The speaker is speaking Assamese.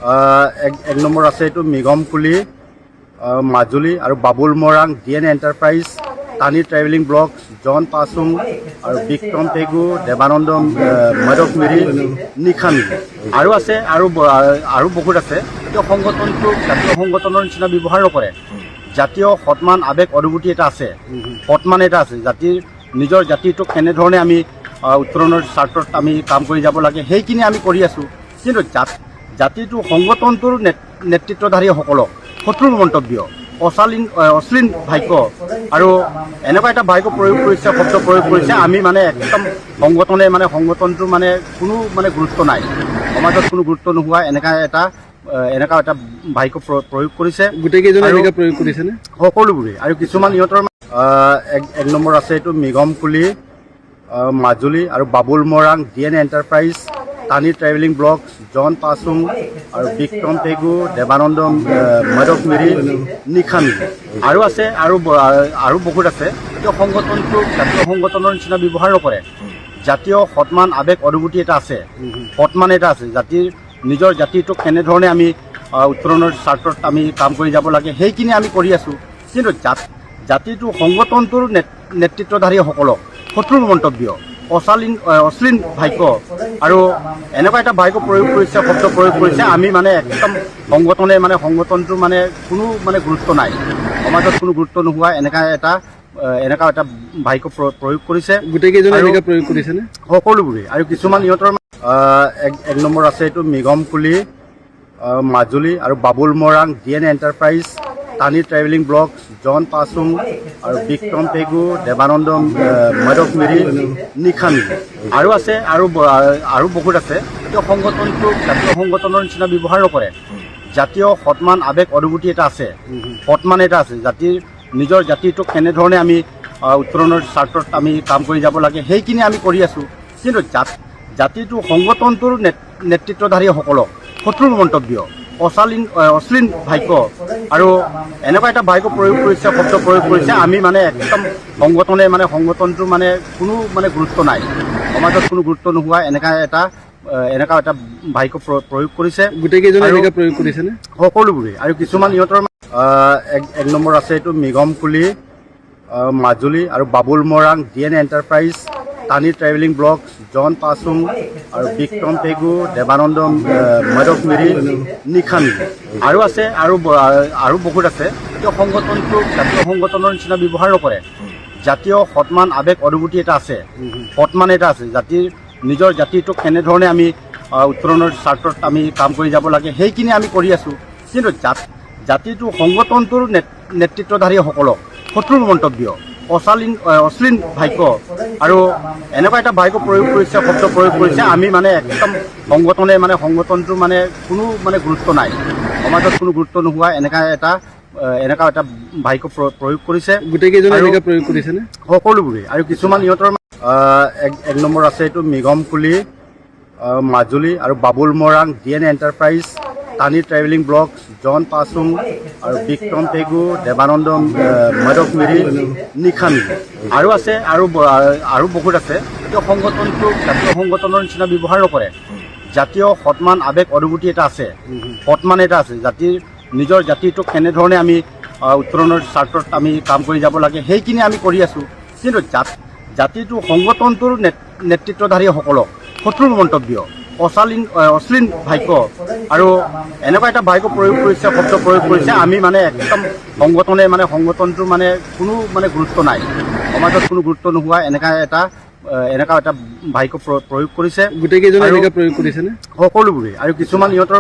এক নম্বৰ আছে এইটো মৃগমকুলি মাজুলী আৰু বাবুল মৰাং DN এণ্টাৰপ্ৰাইজ টানি ট্ৰেভেলিং ব্লগছ জন পাছুং আৰু বিক্ৰম পেগু দেৱানন্দ মাধৱমিৰি নিশানি আৰু আছে আৰু বহুত আছে। জাতীয় সংগঠনটো জাতীয় সংগঠনৰ নিচিনা ব্যৱহাৰ নকৰে। জাতীয় সন্মান আৱেগ অনুভূতি এটা আছে, সন্মান এটা আছে। নিজৰ জাতিটোক কেনেধৰণে আমি উত্তৰণৰ স্বাৰ্থত আমি কাম কৰি যাব লাগে সেইখিনি আমি কৰি আছোঁ। কিন্তু জাতিটো সংগঠনটোৰ নেতৃত্বধাৰীসকলক শত্ৰুৰ মন্তব্য, অশ্লীল ভাষ্য আৰু এনেকুৱা এটা ভাষ্য প্ৰয়োগ কৰিছে, শব্দ প্ৰয়োগ কৰিছে। আমি মানে একদম সংগঠনটো কোনো গুৰুত্ব নাই, সমাজত কোনো গুৰুত্ব নোহোৱা এনেকুৱা এটা ভাষ্য প্ৰয়োগ কৰিছে। গোটেইকেইজনে এনেকৈ প্ৰয়োগ কৰিছেনে? সকলোবোৰে। আৰু কিছুমান ইহঁতৰ এক নম্বৰ আছে এইটো মৃগমকুলি মাজুলী আৰু বাবুল মৰাং DN এণ্টাৰপ্ৰাইজ টানি ট্ৰেভেলিং ব্লগছ জন পাছুং আৰু বিক্ৰম পেগু দেৱানন্দ মাধৱমিৰি নিশানি আৰু আছে আৰু বহুত আছে। জাতীয় সংগঠনটো জাতীয় সংগঠনৰ নিচিনা ব্যৱহাৰ নকৰে। জাতীয় সন্মান আৱেগ অনুভূতি এটা আছে, সন্মান এটা আছে। নিজৰ জাতিটোক কেনেধৰণে আমি উত্তৰণৰ স্বাৰ্থত আমি কাম কৰি যাব লাগে সেইখিনি আমি কৰি আছোঁ। কিন্তু জাতিটো সংগঠনটোৰ নেতৃত্বধাৰীসকলক শত্ৰুৰ মন্তব্য, অশ্লীল ভাষ্য আৰু এনেকুৱা এটা ভাষ্য প্ৰয়োগ কৰিছে, শব্দ প্ৰয়োগ কৰিছে। আমি মানে একদম সংগঠনটো কোনো গুৰুত্ব নাই, সমাজত কোনো গুৰুত্ব নোহোৱা এনেকুৱা এটা ভাষ্য প্ৰয়োগ কৰিছে। গোটেইকেইজনে এনেকৈ প্ৰয়োগ কৰিছেনে? সকলোবোৰে। আৰু কিছুমান ইহঁতৰ এক নম্বৰ আছে এইটো মৃগমকুলি মাজুলী আৰু বাবুল মৰাং DN এণ্টাৰপ্ৰাইজ টানি ট্ৰেভেলিং ব্লগছ জন পাছুং আৰু বিক্ৰম পেগু দেৱানন্দ মাধৱমিৰি নিশানি আৰু আছে আৰু বহুত আছে। জাতীয় সংগঠনটো জাতীয় সংগঠনৰ নিচিনা ব্যৱহাৰ নকৰে। জাতীয় সন্মান আৱেগ অনুভূতি এটা আছে, সন্মান এটা আছে। নিজৰ জাতিটোক কেনেধৰণে আমি উত্তৰণৰ স্বাৰ্থত আমি কাম কৰি যাব লাগে সেইখিনি আমি কৰি আছোঁ। কিন্তু জাতিটো সংগঠনটোৰ নেতৃত্বধাৰীসকলক শত্ৰুৰ মন্তব্য, অশ্লীল ভাষ্য আৰু এনেকুৱা এটা ভাষ্য প্ৰয়োগ কৰিছে, শব্দ প্ৰয়োগ কৰিছে। আমি মানে একদম সংগঠনটো কোনো গুৰুত্ব নাই, সমাজত কোনো গুৰুত্ব নোহোৱা এনেকুৱা এটা ভাষ্য প্ৰয়োগ কৰিছে। গোটেইকেইজনে এনেকৈ প্ৰয়োগ কৰিছেনে? সকলোবোৰে। আৰু কিছুমান ইহঁতৰ এক নম্বৰ আছে এইটো মৃগমকুলি মাজুলী আৰু বাবুল মৰাং DN এণ্টাৰপ্ৰাইজ টানি ট্ৰেভেলিং ব্লগছ জন পাছুং আৰু বিক্ৰম পেগু দেৱানন্দ মাধৱমিৰি নিশানি আৰু আছে আৰু বহুত আছে। জাতীয় সংগঠনটো জাতীয় সংগঠনৰ নিচিনা ব্যৱহাৰ নকৰে। জাতীয় সন্মান আৱেগ অনুভূতি এটা আছে, সন্মান এটা আছে। নিজৰ জাতিটোক কেনেধৰণে আমি উত্তৰণৰ স্বাৰ্থত আমি কাম কৰি যাব লাগে সেইখিনি আমি কৰি আছোঁ। কিন্তু জাতিটো সংগঠনটোৰ নেতৃত্বধাৰীসকলক শত্ৰুৰ মন্তব্য, অশ্লীল ভাষ্য আৰু এনেকুৱা এটা ভাষ্য প্ৰয়োগ কৰিছে, শব্দ প্ৰয়োগ কৰিছে। আমি মানে একদম সংগঠনটো কোনো গুৰুত্ব নাই, সমাজত কোনো গুৰুত্ব নোহোৱা এনেকুৱা এটা ভাষ্য প্ৰয়োগ কৰিছে। গোটেইকেইজনে এনেকৈ প্ৰয়োগ কৰিছেনে? সকলোবোৰে। আৰু কিছুমান ইহঁতৰ এক নম্বৰ আছে এইটো মৃগমকুলি মাজুলী আৰু বাবুল মৰাং DN এণ্টাৰপ্ৰাইজ টানি ট্ৰেভেলিং ব্লগছ জন পাছুং আৰু বিক্ৰম পেগু দেৱানন্দ মাধৱমিৰি নিশানি আৰু আছে আৰু বহুত আছে। জাতীয় সংগঠনটো জাতীয় সংগঠনৰ নিচিনা ব্যৱহাৰ নকৰে। জাতীয় সন্মান আৱেগ অনুভূতি এটা আছে, সন্মান এটা আছে। নিজৰ জাতিটোক কেনেধৰণে আমি উত্তৰণৰ স্বাৰ্থত আমি কাম কৰি যাব লাগে সেইখিনি আমি কৰি আছোঁ। কিন্তু জাতিটো সংগঠনটোৰ নেতৃত্বধাৰীসকলক শত্ৰুৰ মন্তব্য, অশ্লীল ভাষ্য আৰু এনেকুৱা এটা ভাষ্য প্ৰয়োগ কৰিছে, শব্দ প্ৰয়োগ কৰিছে। আমি মানে একদম সংগঠনটো কোনো গুৰুত্ব নাই, সমাজত কোনো গুৰুত্ব নোহোৱা এনেকুৱা এটা ভাষ্য প্ৰয়োগ কৰিছে। গোটেইকেইজনে এনেকৈ প্ৰয়োগ কৰিছেনে? সকলোবোৰে। আৰু কিছুমান ইহঁতৰ